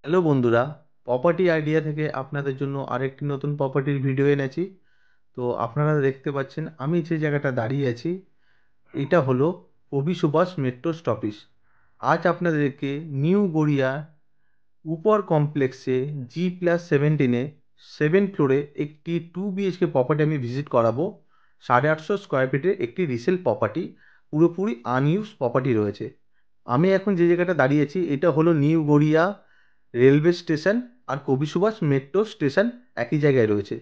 Hello বন্ধুরা, property idea থেকে আপনাদের জন্য আরেকটি নতুন প্রপার্টির ভিডিও এনেছি। তো আপনারা দেখতে পাচ্ছেন আমি যে জায়গাটা দাঁড়িয়ে আছি, এটা হলো কবি সুভাষ মেট্রো স্টপেজ। আজ আপনাদেরকে নিউ গড়িয়া উপর কমপ্লেক্সে G+17 সেভেন ফ্লোরে একটি 2 BHK প্রপার্টি আমি ভিজিট করাবো। 850 স্কোয়ার ফিটের একটি রিসেল প্রপার্টি, পুরোপুরি আনইউজ প্রপার্টি রয়েছে। আমি এখন যে জায়গাটা দাঁড়িয়েছি এটা হলো নিউ গড়িয়া রেলওয়ে স্টেশন আর কবি সুভাষ মেট্রো স্টেশন একই জায়গায় রয়েছে।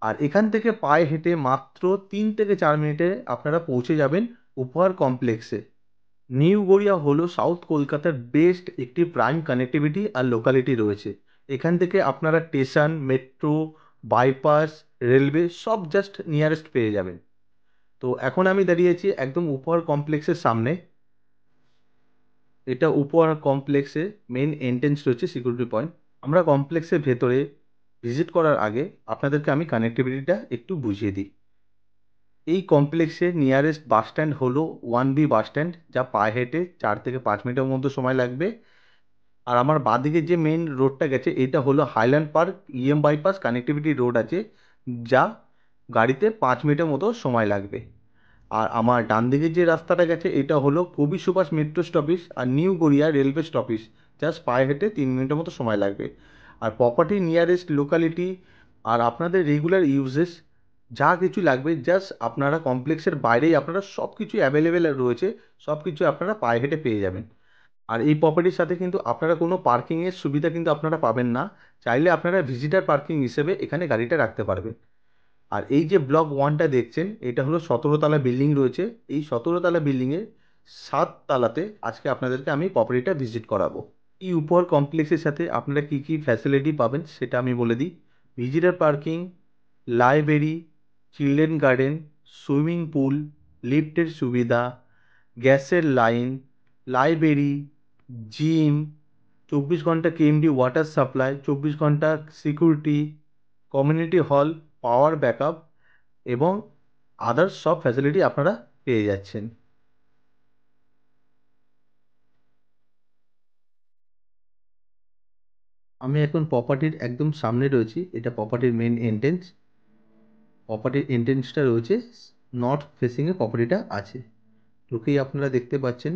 আর এখান থেকে পায়ে হেঁটে মাত্র 3 থেকে 4 মিনিটে আপনারা পৌঁছে যাবেন উপহার কমপ্লেক্সে। নিউ গড়িয়া হলো সাউথ কলকাতার বেস্ট একটি প্রাইম কানেক্টিভিটি আর লোকালিটি রয়েছে। এখান থেকে আপনারা স্টেশন, মেট্রো, বাইপাস, রেলওয়ে সব জাস্ট নিয়ারেস্ট পেয়ে যাবেন। তো এখন আমি দাঁড়িয়েছি একদম উপহার কমপ্লেক্সের সামনে। এটা উপহার কমপ্লেক্সে মেন এন্ট্রেন্স রয়েছে, সিকিউরিটি পয়েন্ট। আমরা কমপ্লেক্সের ভেতরে ভিজিট করার আগে আপনাদেরকে আমি কানেক্টিভিটিটা একটু বুঝিয়ে দিই। এই কমপ্লেক্সের নিয়ারেস্ট বাস স্ট্যান্ড হলো 1B বাস স্ট্যান্ড, যা পায়ে হেঁটে 4 থেকে 5 মিনিটের মধ্যে সময় লাগবে। আর আমার বাঁদিকে যে মেন রোডটা গেছে এটা হলো highland park bypass connectivity road আছে, যা গাড়িতে 5 মিনিটের মতো সময় লাগবে। আর আমার ডান দিকে যে রাস্তাটা গেছে এটা হলো কবি সুভাষ মেট্রো স্টপেজ আর new Garia railway stoppage, just পায়ে হেঁটে 3 মিনিটের মতো সময় লাগবে। আর প্রপার্টি নিয়ারেস্ট লোকালিটি আর আপনাদের রেগুলার ইউজেস যা কিছু লাগবে, জাস্ট আপনারা কমপ্লেক্সের বাইরেই আপনারা সব কিছু অ্যাভেলেবেল রয়েছে, সব কিছু আপনারা পায়ে হেঁটে পেয়ে যাবেন। আর এই প্রপার্টির সাথে কিন্তু আপনারা কোনো পার্কিংয়ের সুবিধা কিন্তু আপনারা পাবেন না। চাইলে আপনারা ভিজিটার পার্কিং হিসেবে এখানে গাড়িটা রাখতে পারবেন। আর এই যে ব্লক 1টা দেখছেন এটা হলো 17 তলা বিল্ডিং রয়েছে। এই 17 তলা বিল্ডিংয়ের 7 তলাতে আজকে আপনাদেরকে আমি প্রপার্টিটা ভিজিট করাবো। এই উপহার কমপ্লেক্সের সাথে আপনারা কী কী ফ্যাসিলিটি পাবেন সেটা আমি বলে দিই। Visitor parking, library, children garden, swimming pool, লিফটের সুবিধা, গ্যাসের লাইন, লাইব্রেরি, জিম, 24 ঘন্টা কেএমডি ওয়াটার সাপ্লাই, 24 ঘন্টা security, community hall, power backup এবং আদার্স সব ফ্যাসিলিটি আপনারা পেয়ে যাচ্ছেন। আমি এখন প্রপার্টির একদম সামনে রয়েছি। এটা প্রপার্টির মেন এন্ট্রেন্স। প্রপার্টির এন্ট্রেন্সটা রয়েছে নর্থ ফেসিংয়ে প্রপার্টিটা আছে। ঢুকেই আপনারা দেখতে পাচ্ছেন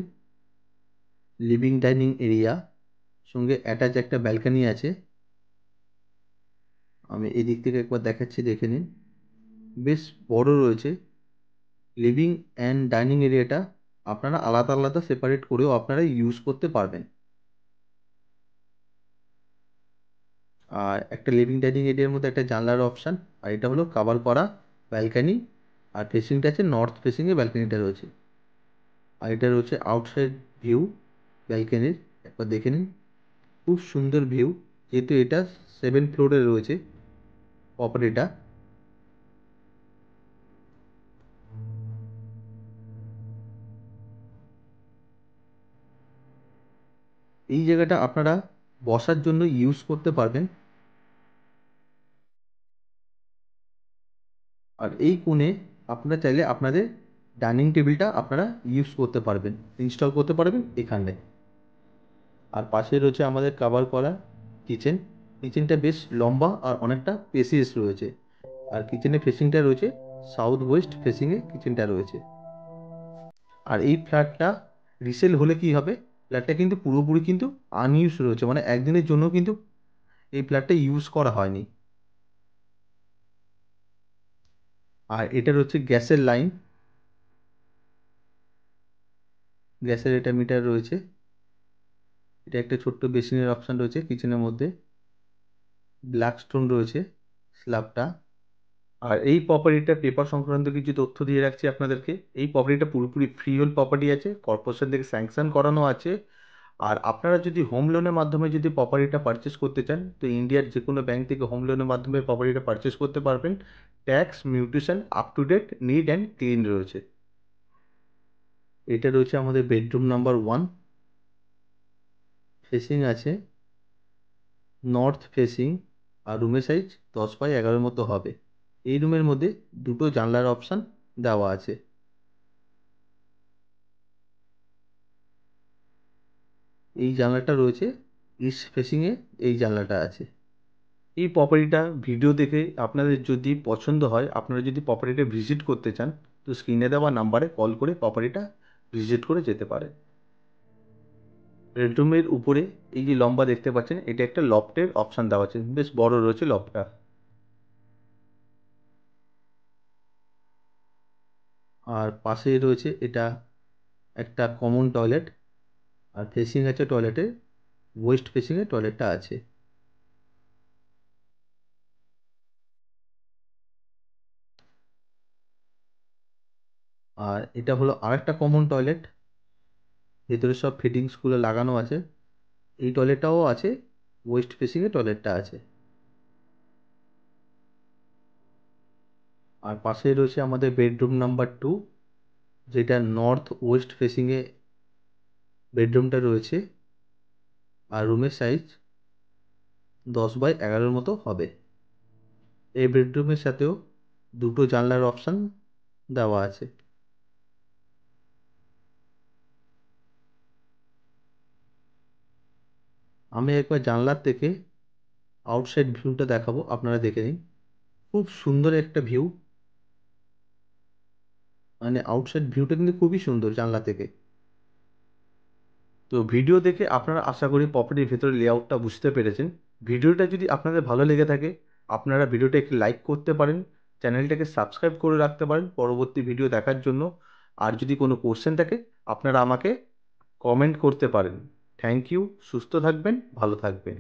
লিভিং ডাইনিং এরিয়া, সঙ্গে অ্যাটাচ একটা ব্যালকনি আছে। আমি এই দিক থেকে একবার দেখাচ্ছি, দেখে নিন। বেশ বড় রয়েছে। লিভিং অ্যান্ড ডাইনিং এরিয়াটা আপনারা আলাদা আলাদা সেপারেট করেও আপনারা ইউজ করতে পারবেন। আর একটা লিভিং ডাইনিং এরিয়ার মধ্যে একটা জানলার অপশান, আর এটা হলো কাভার করা ব্যালকানি। আর ফেসিংটা আছে নর্থ ফেসিংয়ে ব্যালকানিটা রয়েছে। আর এটা রয়েছে আউটসাইড ভিউ ব্যালকানির, একবার দেখে নিন। খুব সুন্দর ভিউ, যেহেতু এটা 7 ফ্লোরে রয়েছে প্রপার্টিটা। এই জায়গাটা আপনারা বসার জন্য ইউজ করতে পারবেন। আর এই কোণে আপনারা চাইলে আপনাদের ডাইনিং টেবিলটা আপনারা ইউজ করতে পারবেন, ইনস্টল করতে পারবেন এখানে। আর পাশে রয়েছে আমাদের কাভার করা কিচেন। কিচেনটা বেশ লম্বা আর অনেকটা স্পেসিয়াস রয়েছে। আর কিচেনের ফেসিংটা রয়েছে সাউথ ওয়েস্ট ফেসিংয়ে কিচেনটা রয়েছে। আর এই ফ্ল্যাটটা রিসেল হলে কি হবে, ফ্ল্যাটটা কিন্তু পুরোপুরি কিন্তু আনইউজ রয়েছে, মানে একদিনের জন্য কিন্তু এই ফ্ল্যাটটা ইউজ করা হয়নি। আর এটা রয়েছে গ্যাসের লাইন, গ্যাসের এটা মিটার রয়েছে। এটা একটা ছোট্ট বেসিনের অপশান রয়েছে কিচেনের মধ্যে। ব্ল্যাক স্টোন রয়েছে স্ল্যাবটা। আর এই প্রপার্টিটার পেপার সংক্রান্ত কিছু তথ্য দিয়ে রাখছি আপনাদেরকে। এই প্রপার্টিটা পুরোপুরি ফ্রি হোল্ড প্রপার্টি আছে, কর্পোরেশন থেকে স্যাংশন করানো আছে। আর আপনারা যদি হোম লোনের মাধ্যমে যদি প্রপার্টিটা পারচেস করতে চান, তো ইন্ডিয়ার যে কোনো ব্যাংক থেকে হোম লোনের মাধ্যমে প্রপার্টিটা পারচেস করতে পারবেন। Tax mutation up to date, neat and clean রয়েছে। এটা রয়েছে আমাদের বেডরুম নাম্বার 1। ফেসিং আছে নর্থ ফেসিং। আর রুমের সাইজ 10x11 মতো হবে। এই রুমের মধ্যে দুটো জানলার অপশান দেওয়া আছে। এই জানলাটা রয়েছে ইস্ট ফেসিংয়ে এই জানলাটা আছে। এই প্রপার্টিটা ভিডিও দেখে আপনাদের যদি পছন্দ হয়, আপনারা যদি প্রপার্টিটা ভিজিট করতে চান, তো স্ক্রিনে দেওয়া নাম্বারে কল করে প্রপার্টিটা ভিজিট করে যেতে পারেন। বেডরুমের উপরে এই যে লম্বা দেখতে পাচ্ছেন, এটা একটা লফটের অপশান দেওয়া আছে, বেশ বড় রয়েছে লফটটা। আর পাশেই রয়েছে এটা একটা কমন টয়লেট, আর ফেসিং আছে টয়লেটে, ওয়েস্ট ফেসিংয়ে টয়লেটটা আছে। আর এটা হলো আরেকটা কমন টয়লেট, ভেতরে সব ফিটিংসগুলো লাগানো আছে। এই টয়লেটটাও আছে, ওয়েস্ট ফেসিংয়ে টয়লেটটা আছে। আর পাশেই রয়েছে আমাদের বেডরুম নাম্বার 2, যেটা নর্থ ওয়েস্ট ফেসিংয়ে বেডরুমটা রয়েছে। আর রুমের সাইজ 10x11 মতো হবে। এই বেডরুমের সাথেও দুটো জানলার অপশান দেওয়া আছে। আমি একবার জানলার থেকে আউটসাইড ভিউটা দেখাবো, আপনারা দেখে নিন। খুব সুন্দর একটা ভিউ, মানে আউটসাইড ভিউটা কিন্তু খুবই সুন্দর জানলা থেকে। তো ভিডিও দেখে আপনারা আশা করি প্রপার্টির ভেতরে লেআউটটা বুঝতে পেরেছেন। ভিডিওটা যদি আপনাদের ভালো লেগে থাকে, আপনারা ভিডিওটা একটু লাইক করতে পারেন, চ্যানেলটাকে সাবস্ক্রাইব করে রাখতে পারেন পরবর্তী ভিডিও দেখার জন্য। আর যদি কোনো কোশ্চেন থাকে, আপনারা আমাকে কমেন্ট করতে পারেন। থ্যাংক ইউ, সুস্থ থাকবেন, ভালো থাকবেন।